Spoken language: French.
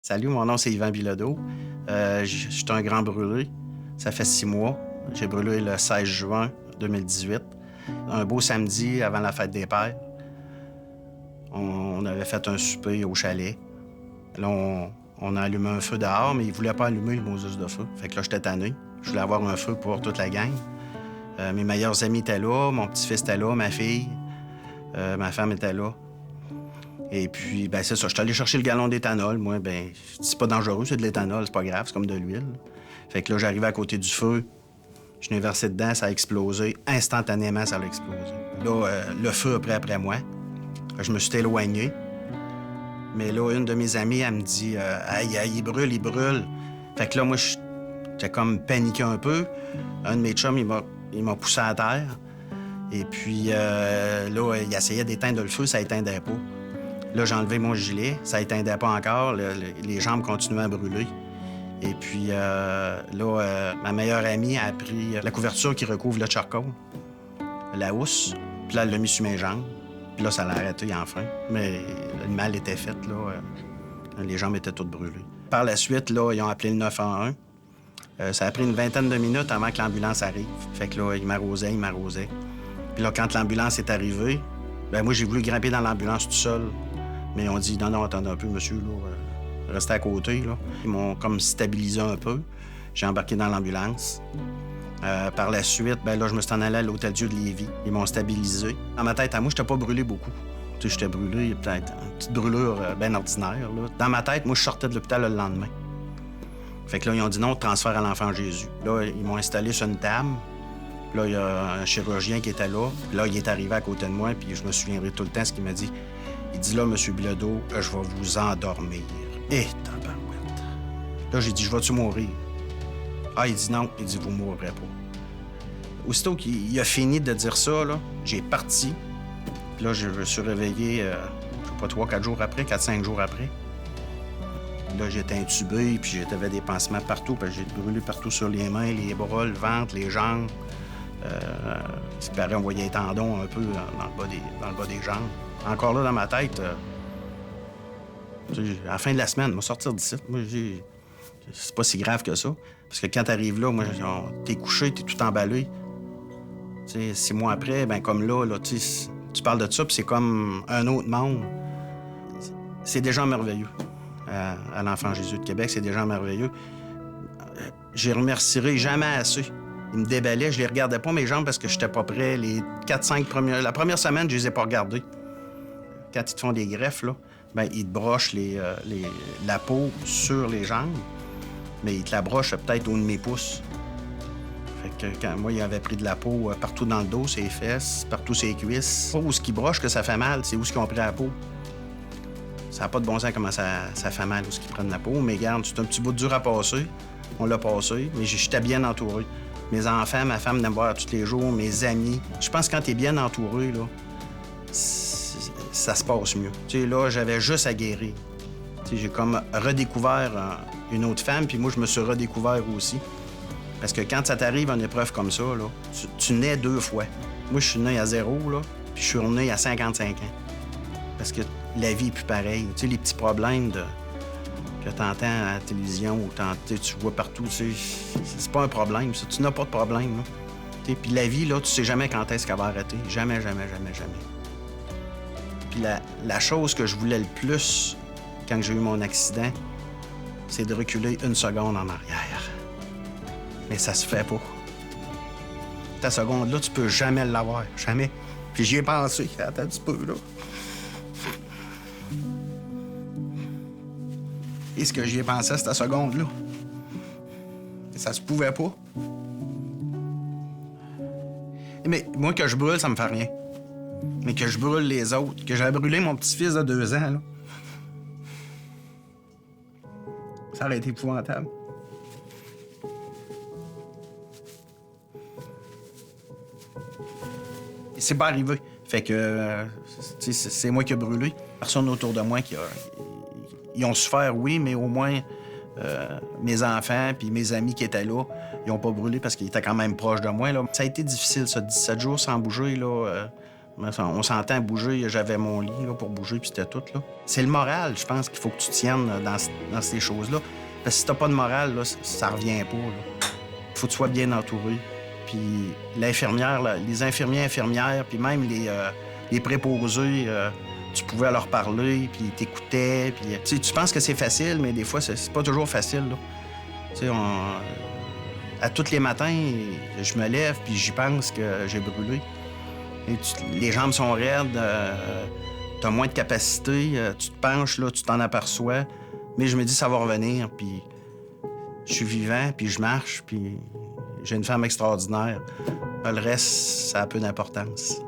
Salut, mon nom c'est Yvan Bilodeau. Je suis un grand brûlé. Ça fait 6 mois. J'ai brûlé le 16 juin 2018. Un beau samedi avant la fête des pères. On avait fait un souper au chalet. Là, on a allumé un feu dehors, mais ils voulaient pas allumer le Moses de feu. Fait que là, j'étais tanné. Je voulais avoir un feu pour toute la gang. Mes meilleurs amis étaient là, mon petit-fils était là, ma fille, ma femme était là. Et puis, ben c'est ça, je suis allé chercher le gallon d'éthanol. Moi, ben c'est pas dangereux, c'est de l'éthanol, c'est pas grave, c'est comme de l'huile. Fait que là, j'arrivais à côté du feu, je l'ai versé dedans, ça a explosé. Instantanément, ça a explosé. Là, le feu a pris après moi. Je me suis éloigné. Mais là, une de mes amies, elle me dit aïe, aïe, il brûle. Fait que là, moi, j'étais comme paniqué un peu. Un de mes chums, il m'a poussé à terre. Et puis là, il essayait d'éteindre le feu, ça éteindait pas. Là, j'ai enlevé mon gilet, ça éteindait pas encore, les jambes continuaient à brûler. Et puis là, ma meilleure amie a pris la couverture qui recouvre le charcoal, la housse, puis là, elle l'a mis sur mes jambes. Puis là, ça l'a arrêté enfin. Mais le mal était fait, là. Les jambes étaient toutes brûlées. Par la suite, là, ils ont appelé le 911. Ça a pris une vingtaine de minutes avant que l'ambulance arrive. Fait que là, ils m'arrosaient. Puis là, quand l'ambulance est arrivée, ben moi, j'ai voulu grimper dans l'ambulance tout seul. Mais on dit, non, attendez un peu, monsieur, là, restez à côté, là. Ils m'ont comme stabilisé un peu. J'ai embarqué dans l'ambulance. Par la suite, ben là, je me suis en allé à l'Hôtel-Dieu de Lévis. Ils m'ont stabilisé. Dans ma tête, à moi, j'étais pas brûlé beaucoup. Tu sais, j'étais brûlé, peut-être une petite brûlure bien ordinaire, là. Dans ma tête, moi, je sortais de l'hôpital le lendemain. Fait que là, ils ont dit non, transfert à l'Enfant Jésus. Là, ils m'ont installé sur une table. Là, il y a un chirurgien qui était là. Puis là, il est arrivé à côté de moi, puis je me souviendrai tout le temps ce qu'il m'a dit. Il dit là, monsieur Bilodeau, je vais vous endormir. Et tabarouette. Là, j'ai dit, je vais-tu mourir? Ah, il dit non. Il dit, vous mourrez pas. Aussitôt qu'il a fini de dire ça, là, j'ai parti. Puis là, je me suis réveillé, je sais pas, 3-4 jours après, 4-5 jours après. Là, j'étais intubé, puis j'avais des pansements partout, parce que j'ai brûlé partout sur les mains, les bras, le ventre, les jambes. Il paraît, on voyait les tendons un peu dans le bas des jambes. Encore là, dans ma tête, à la fin de la semaine, me sortir d'ici, moi, c'est pas si grave que ça. Parce que quand t'arrives là, moi, t'es couché, t'es tout emballé. T'sais, 6 mois après, ben comme là, tu parles de ça, puis c'est comme un autre monde. C'est des gens merveilleux. À l'Enfant Jésus de Québec, c'est des gens merveilleux. Je les remercierai jamais assez. Ils me déballaient, je les regardais pas mes jambes parce que j'étais pas prêt. Les 4-5 premières... La première semaine, je les ai pas regardées. Quand ils te font des greffes, là, ben, ils te brochent la peau sur les jambes, mais ils te la brochent peut-être au de mes pouces. Fait que quand moi, il avait pris de la peau partout dans le dos, ses fesses, partout ses cuisses. Pas où ce qu'ils brochent que ça fait mal, c'est où ce qu'ils ont pris la peau. Ça n'a pas de bon sens comment ça fait mal où ce qu'ils prennent la peau, mais regarde, c'est un petit bout dur à passer. On l'a passé, mais j'étais bien entouré. Mes enfants, ma femme m'aime voir tous les jours, mes amis. Je pense que quand t'es bien entouré, là, ça se passe mieux. Tu sais, là, j'avais juste à guérir. Tu sais, j'ai comme redécouvert une autre femme, puis moi, je me suis redécouvert aussi. Parce que quand ça t'arrive en épreuve comme ça, là, tu nais 2 fois. Moi, je suis né à 0, là, puis je suis né à 55 ans. Parce que la vie est plus pareille. Tu sais, les petits problèmes que t'entends à la télévision ou tu vois partout, c'est pas un problème, ça. Tu n'as pas de problème, là. Puis la vie, là, tu sais jamais quand est-ce qu'elle va arrêter. Jamais, jamais, jamais, jamais. Puis la chose que je voulais le plus quand j'ai eu mon accident, c'est de reculer 1 seconde en arrière. Mais ça se fait pas. Ta seconde-là, tu peux jamais l'avoir. Jamais. Puis j'y ai pensé. Attends un petit peu, là. Et ce que j'y ai pensé à cette seconde-là, ça se pouvait pas. Mais moi, que je brûle, ça me fait rien. Mais que je brûle les autres, que j'avais brûlé mon petit-fils de 2 ans, là, ça aurait été épouvantable. Et c'est pas arrivé. Fait que, c'est moi qui ai brûlé. Personne autour de moi ils ont souffert, oui, mais au moins, mes enfants puis mes amis qui étaient là, ils ont pas brûlé parce qu'ils étaient quand même proches de moi, là. Ça a été difficile, ça, 17 jours sans bouger, là. On s'entend bouger, j'avais mon lit là, pour bouger, puis c'était tout. Là. C'est le moral, je pense, qu'il faut que tu tiennes dans ces choses-là. Parce que si t'as pas de morale, là, ça revient pas. Il faut que tu sois bien entouré. Puis l'infirmière, là, les infirmiers, infirmières, puis même les préposés, tu pouvais leur parler, puis ils t'écoutaient. Puis, tu penses que c'est facile, mais des fois, c'est pas toujours facile. Là. À tous les matins, je me lève, puis j'y pense que j'ai brûlé. Et les jambes sont raides, t'as moins de capacité, tu te penches, là, tu t'en aperçois. Mais je me dis, ça va revenir, puis je suis vivant, puis je marche, puis j'ai une femme extraordinaire. Le reste, ça a peu d'importance.